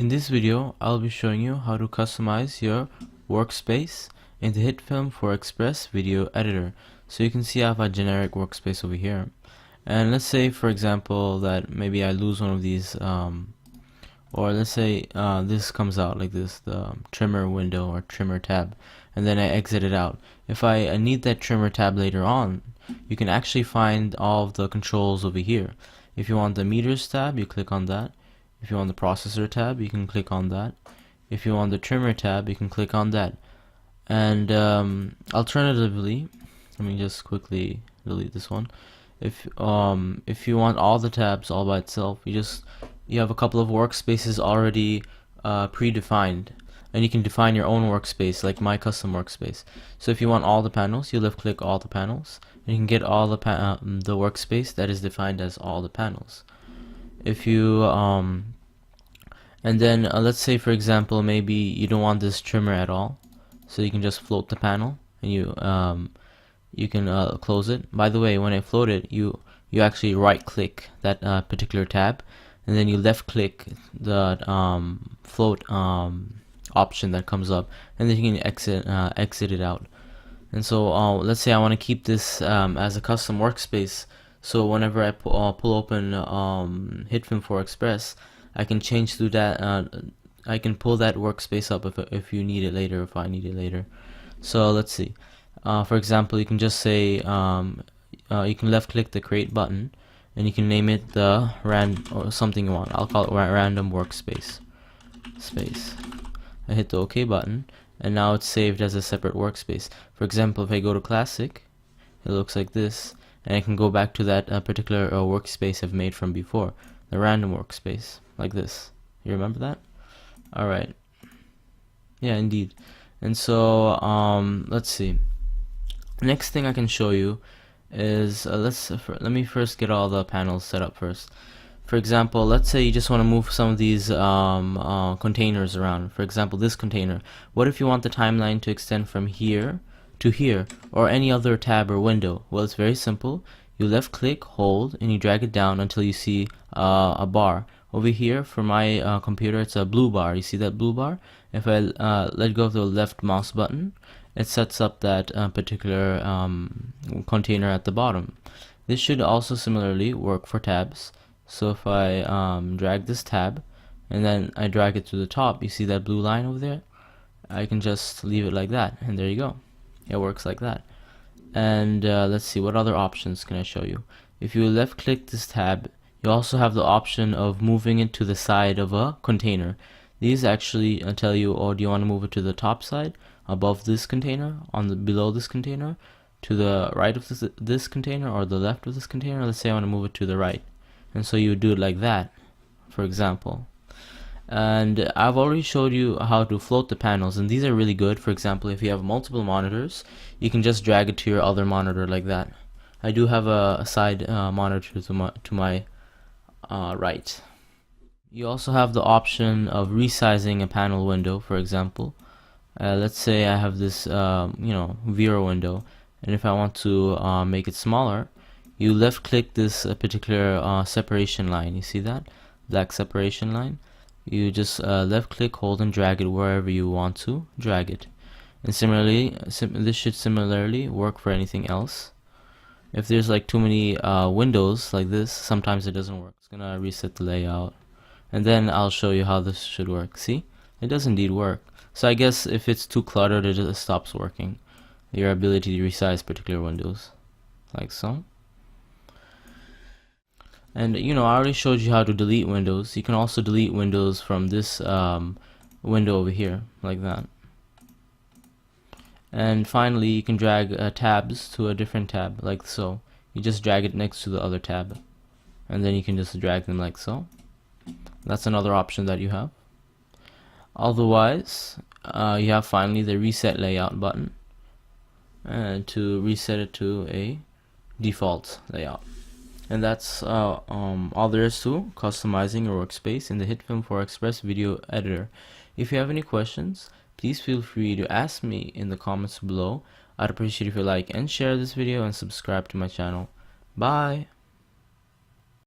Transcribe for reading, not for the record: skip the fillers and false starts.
In this video, I'll be showing you how to customize your workspace in the Hitfilm for Express video editor. So you can see I have a generic workspace over here. And let's say, for example, that maybe I lose one of these, or let's say this comes out like this, the trimmer window or trimmer tab, and then I exit it out. If I need that trimmer tab later on, you can actually find all of the controls over here. If you want the meters tab, you click on that. If you want the processor tab, you can click on that. If you want the trimmer tab, you can click on that. And alternatively, let me just quickly delete this one. If you want all the tabs all by itself, you have a couple of workspaces already predefined, and you can define your own workspace, like my custom workspace. So if you want all the panels, you left click all the panels, and you can get all the workspace that is defined as all the panels. If you and then let's say, for example, maybe you don't want this trimmer at all, so you can just float the panel, and you can close it. By the way, when I float it, you actually right click that particular tab, and then you left click the float option that comes up, and then you can exit it out. And so let's say I want to keep this as a custom workspace, so whenever I pull open Hitfilm for Express, I can change to that. I can pull that workspace up if you need it later, if I need it later. So let's see. For example, you can just say you can left click the create button, and you can name it the or something you want. I'll call it random workspace. I hit the OK button, and now it's saved as a separate workspace. For example, if I go to classic, it looks like this, and I can go back to that particular workspace I've made from before, the random workspace, like this. You remember that? Alright. Yeah, indeed. And so let's see. Next thing I can show you is let me first get all the panels set up first. For example, let's say you just want to move some of these containers around. For example, this container. What if you want the timeline to extend from here to here, or any other tab or window? Well, it's very simple. You left click, hold, and you drag it down until you see a bar. Over here for my computer, it's a blue bar. You see that blue bar? If I let go of the left mouse button, it sets up that particular container at the bottom. This should also similarly work for tabs. So if I drag this tab, and then I drag it to the top, you see that blue line over there? I can just leave it like that, and there you go. It works like that. And let's see, what other options can I show you? If you left click this tab, you also have the option of moving it to the side of a container. These actually tell you, oh, do you want to move it to the top side, above this container, below this container, to the right of this container, or the left of this container? Let's say I want to move it to the right, and so you would do it like that, for example. And I've already showed you how to float the panels, and these are really good. For example, if you have multiple monitors, you can just drag it to your other monitor like that. I do have a side monitor to my right. You also have the option of resizing a panel window. For example, let's say I have this viewer window, and if I want to make it smaller, you left click this particular separation line. You see that black separation line? You just left click, hold, and drag it wherever you want to drag it. And similarly, this should similarly work for anything else. If there's like too many windows like this, sometimes it doesn't work. It's gonna reset the layout, and then I'll show you how this should work. See, it does indeed work. So I guess if it's too cluttered, it just stops working. Your ability to resize particular windows, like so. And I already showed you how to delete windows. You can also delete windows from this window over here, like that. And finally, you can drag tabs to a different tab, like so. You just drag it next to the other tab, and then you can just drag them like so. That's another option that you have. Otherwise, you have finally the reset layout button, and to reset it to a default layout. And that's all there is to customizing your workspace in the Hitfilm for Express video editor. If you have any questions, please feel free to ask me in the comments below. I'd appreciate if you like and share this video and subscribe to my channel. Bye!